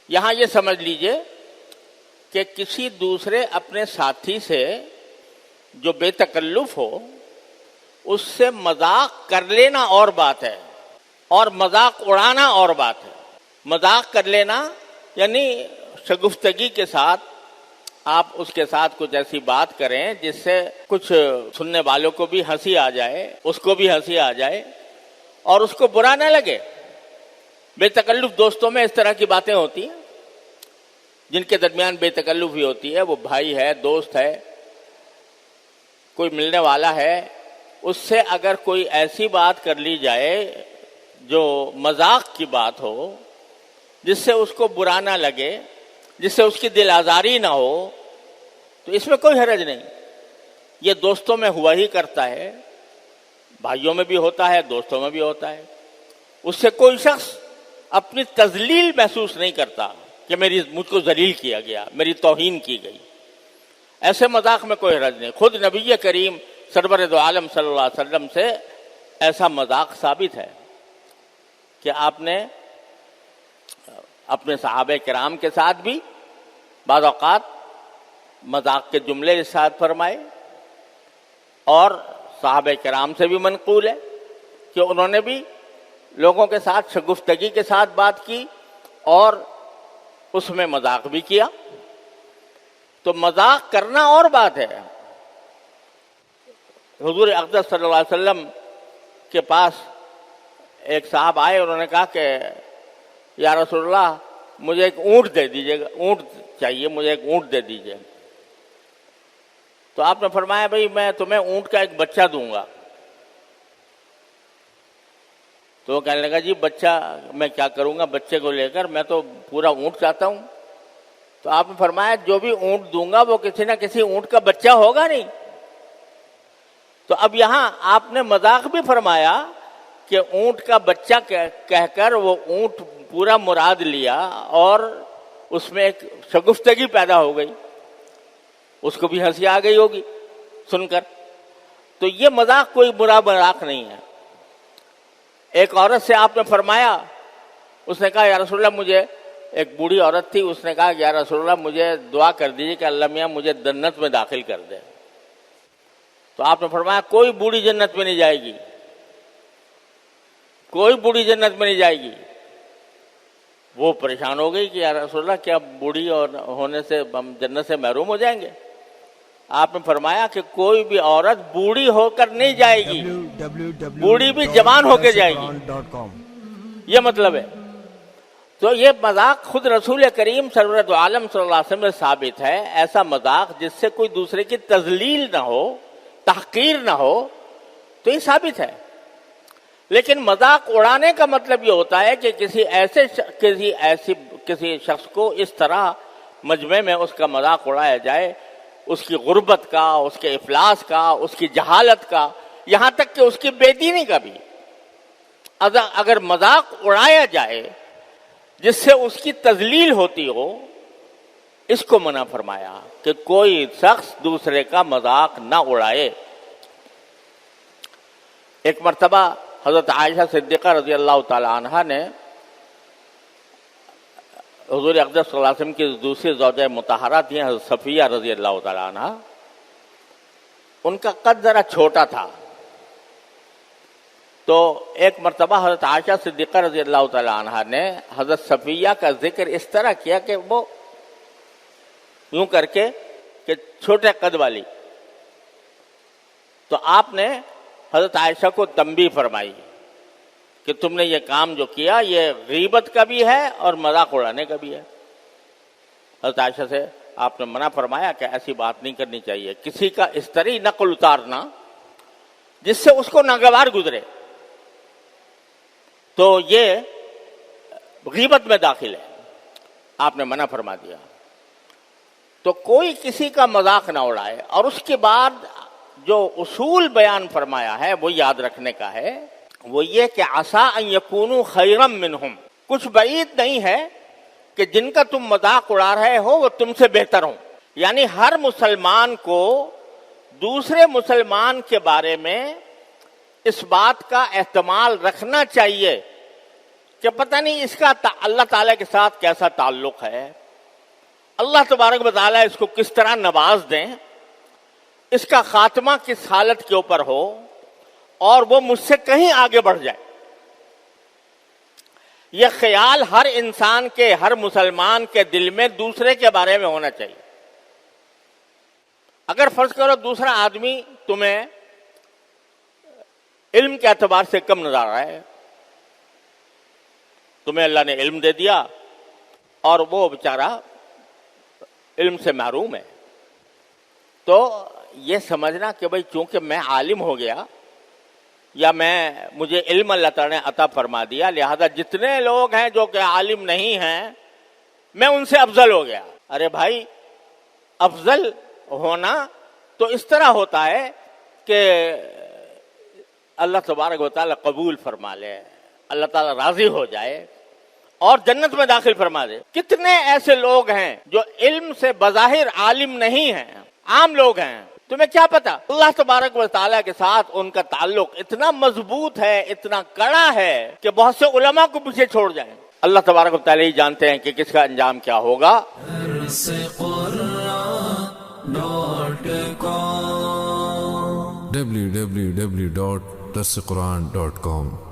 یہاں یہ سمجھ لیجئے کہ کسی دوسرے اپنے ساتھی سے جو بے تکلف ہو اس سے مذاق کر لینا اور بات ہے، اور مذاق اڑانا اور بات ہے۔ مذاق کر لینا یعنی شگفتگی کے ساتھ آپ اس کے ساتھ کچھ ایسی بات کریں جس سے کچھ سننے والوں کو بھی ہنسی آ جائے، اس کو بھی ہنسی آ جائے اور اس کو برا نہ لگے۔ بے تکلف دوستوں میں اس طرح کی باتیں ہوتی ہیں، جن کے درمیان بے تکلف ہی ہوتی ہے، وہ بھائی ہے، دوست ہے، کوئی ملنے والا ہے، اس سے اگر کوئی ایسی بات کر لی جائے جو مذاق کی بات ہو، جس سے اس کو برا نہ لگے، جس سے اس کی دل آزاری نہ ہو، تو اس میں کوئی حرج نہیں۔ یہ دوستوں میں ہوا ہی کرتا ہے، بھائیوں میں بھی ہوتا ہے، دوستوں میں بھی ہوتا ہے۔ اس سے کوئی شخص اپنی تذلیل محسوس نہیں کرتا کہ مجھ کو ذلیل کیا گیا، میری توہین کی گئی۔ ایسے مذاق میں کوئی حرج نہیں۔ خود نبی کریم سرور دو عالم صلی اللہ علیہ وسلم سے ایسا مذاق ثابت ہے کہ آپ نے اپنے صحابہ کرام کے ساتھ بھی بعض اوقات مذاق کے جملے ارشاد فرمائے، اور صحابہ کرام سے بھی منقول ہے کہ انہوں نے بھی لوگوں کے ساتھ شگفتگی کے ساتھ بات کی اور اس میں مذاق بھی کیا۔ تو مذاق کرنا اور بات ہے۔ حضور اقدس صلی اللہ علیہ وسلم کے پاس ایک صاحب آئے، انہوں نے کہا کہ یا رسول اللہ مجھے ایک اونٹ دے دیجیے گا، اونٹ چاہیے، مجھے ایک اونٹ دے دیجیے۔ تو آپ نے فرمایا بھئی میں تمہیں اونٹ کا ایک بچہ دوں گا۔ تو وہ کہنے لگا جی بچہ میں کیا کروں گا بچے کو لے کر، میں تو پورا اونٹ چاہتا ہوں۔ تو آپ نے فرمایا جو بھی اونٹ دوں گا وہ کسی نہ کسی اونٹ کا بچہ ہوگا نہیں۔ تو اب یہاں آپ نے مذاق بھی فرمایا کہ اونٹ کا بچہ کہہ کر وہ اونٹ پورا مراد لیا، اور اس میں ایک شگفتگی پیدا ہو گئی، اس کو بھی ہنسی آ گئی ہوگی سن کر۔ تو یہ مذاق کوئی برا مذاق نہیں ہے۔ ایک عورت سے آپ نے فرمایا، اس نے کہا یا رسول اللہ مجھے، ایک بوڑھی عورت تھی، اس نے کہا کہ یا رسول اللہ مجھے دعا کر دیجیے کہ اللہ میاں مجھے جنت میں داخل کر دے۔ تو آپ نے فرمایا کوئی بوڑھی جنت میں نہیں جائے گی، کوئی بوڑھی جنت میں نہیں جائے گی۔ وہ پریشان ہو گئی کہ یا رسول اللہ کیا بوڑھی ہونے سے ہم جنت سے محروم ہو جائیں گے؟ آپ نے فرمایا کہ کوئی بھی عورت بوڑھی ہو کر نہیں جائے گی، بوڑھی بھی جوان ہو کے جائے گی، یہ مطلب ہے۔ تو یہ مذاق خود رسول کریم سرور دو عالم صلی اللہ علیہ وسلم میں ثابت ہے۔ ایسا مذاق جس سے کوئی دوسرے کی تذلیل نہ ہو، تحقیر نہ ہو، تو یہ ثابت ہے۔ لیکن مذاق اڑانے کا مطلب یہ ہوتا ہے کہ کسی شخص کو اس طرح مجمع میں اس کا مذاق اڑایا جائے، اس کی غربت کا، اس کے افلاس کا، اس کی جہالت کا، یہاں تک کہ اس کی بے دینی کا بھی۔ اگر مذاق اڑایا جائے جس سے اس کی تذلیل ہوتی ہو، اس کو منع فرمایا کہ کوئی شخص دوسرے کا مذاق نہ اڑائے۔ ایک مرتبہ حضرت عائشہ صدیقہ رضی اللہ تعالی عنہا نے حضور اقدس صلی اللہ علیہ وسلم کی دوسری زوجہ مطہرہ تھیں حضرت صفیہ رضی اللہ تعالی عنہا، ان کا قد ذرا چھوٹا تھا۔ تو ایک مرتبہ حضرت عائشہ صدیقہ رضی اللہ تعالی عنہا نے حضرت صفیہ کا ذکر اس طرح کیا کہ وہ یوں کر کے کہ چھوٹے قد والی۔ تو آپ نے حضرت عائشہ کو تنبیہ فرمائی کہ تم نے یہ کام جو کیا یہ غیبت کا بھی ہے اور مذاق اڑانے کا بھی ہے۔ حضرت عائشہ سے آپ نے منع فرمایا کہ ایسی بات نہیں کرنی چاہیے، کسی کا اس طرح نقل اتارنا جس سے اس کو ناگوار گزرے، تو یہ غیبت میں داخل ہے، آپ نے منع فرما دیا۔ تو کوئی کسی کا مذاق نہ اڑائے۔ اور اس کے بعد جو اصول بیان فرمایا ہے وہ یاد رکھنے کا ہے، وہ یہ کہ عسیٰ ان یکونوا خیرا منہم، کچھ بعید نہیں ہے کہ جن کا تم مذاق اڑا رہے ہو وہ تم سے بہتر ہوں۔ یعنی ہر مسلمان کو دوسرے مسلمان کے بارے میں اس بات کا احتمال رکھنا چاہیے کہ پتہ نہیں اس کا اللہ تعالیٰ کے ساتھ کیسا تعلق ہے، اللہ تبارک و تعالیٰ اس کو کس طرح نواز دیں، اس کا خاتمہ کس حالت کے اوپر ہو اور وہ مجھ سے کہیں آگے بڑھ جائے۔ یہ خیال ہر انسان کے، ہر مسلمان کے دل میں دوسرے کے بارے میں ہونا چاہیے۔ اگر فرض کرو دوسرا آدمی تمہیں علم کے اعتبار سے کم نظر آ رہا ہے، تمہیں اللہ نے علم دے دیا اور وہ بیچارہ علم سے محروم ہے، تو یہ سمجھنا کہ بھئی چونکہ میں عالم ہو گیا یا مجھے علم اللہ تعالیٰ نے عطا فرما دیا، لہذا جتنے لوگ ہیں جو کہ عالم نہیں ہیں میں ان سے افضل ہو گیا۔ ارے بھائی، افضل ہونا تو اس طرح ہوتا ہے کہ اللہ تبارک و تعالیٰ قبول فرما لے، اللہ تعالیٰ راضی ہو جائے اور جنت میں داخل فرما دے۔ کتنے ایسے لوگ ہیں جو علم سے بظاہر عالم نہیں ہیں، عام لوگ ہیں، تمہیں کیا پتا اللہ تبارک و تعالیٰ کے ساتھ ان کا تعلق اتنا مضبوط ہے، اتنا کڑا ہے کہ بہت سے علماء کو پیچھے چھوڑ جائیں۔ اللہ تبارک و تعالیٰ ہی جانتے ہیں کہ کس کا انجام کیا ہوگا۔ www.darsequran.com